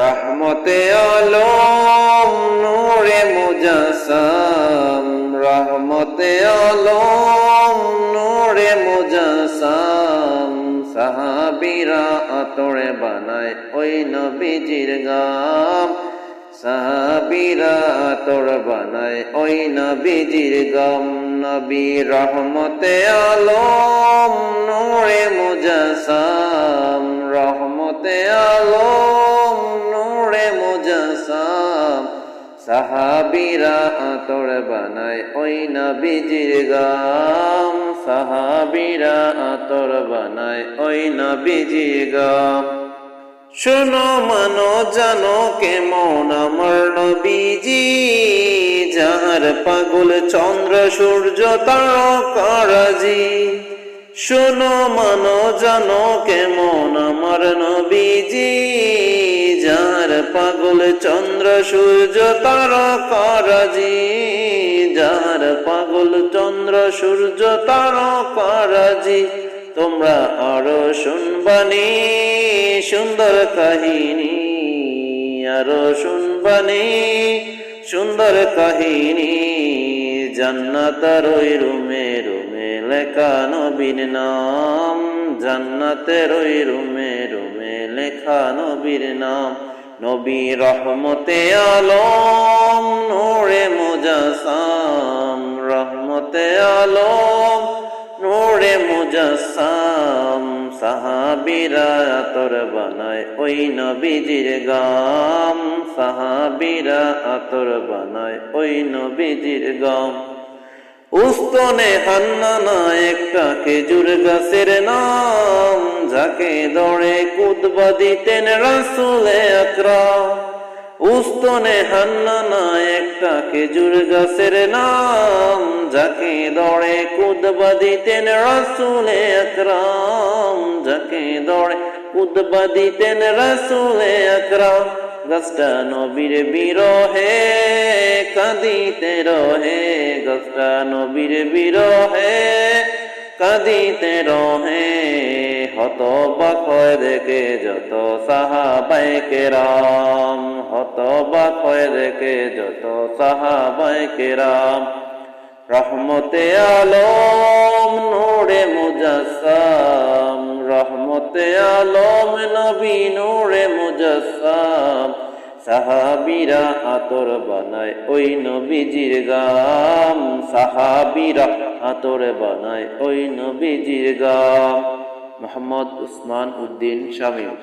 রহমতে আলম নূরে মুজাসসাম, রহমতে আলম নূরে মুজাসসাম। সাহাবীরা আতরে বানায় ওই নবীজির গাম, সাহাবীরা আতর বানায় ওই নবীজির গাম। নবী রহমতে আলম নূরে মুজাসসাম, রহমতে আলম নূরে মুজাসসাম। সাহাবীরা আতর বানায় ওই নবীজির গাম, সাহাবীরা আতর বানায় ওই নবীজির গাম। শোনো মানো জানো কেমন আমার নবীজি, যাহার পাগল চন্দ্র সূর্য তারকারাজি। শোনো মানো জানো কেমন আমার নবীজি, যাহার পাগল চন্দ্র সূর্য তারকারাজি, যাহার পাগল চন্দ্র সূর্য তারকারাজি। তোমরা আরো শুনবানি সুন্দর কাহিনী, আরো শুনবানি সুন্দর কাহিনী। জান্নাতের ওই রুমে রুমে লেখা নবীর নাম, জান্নাতের ওই রুমে রুমে লেখা নবীর নাম। নবী রহমতে আলম নূরে মুজাসসাম, রহমতে আলম নূরে মুজাসসাম। সাহাবীরা আতর বানায় ওই নবীজির গাম, সাহাবীরা আতর বানায় ওই নবীজির গাম। উস্তনে হান্নানা একটা খেজুর গাছের নাম, যাকে দৌড়ে কুতবা দিতেন রাসূলে আকরাম। উস্তনে হান্নানা একটা খেজুর গাছের নাম, যাকে দৌড়ে কুতবা দিতেন রাসূলে আকরাম, যাকে দৌড়ে কুতবা দিতেন রাসূলে আকরাম। গাছটা নবীর বিরহে কাঁদিতে রহে, গাছটা নবীর বিরহে কাঁদিতে রহে। হতবাক হয়ে দেখে যত সাহাবায়ে কেরাম, হতবাক হয়ে দেখে যত সাহাবায়ে কেরাম। রহমতে আলম নূরে মুজাসসাম, রহমতে আলম নবী নূরে মুজাসসাম। সাহাবীরা আতর বানায় ওই নবীজির গাম, সাহাবীরা আতর বানায় ওই নবীজির গাম। মোহাম্মদ উসমান উদ্দিন শামীম।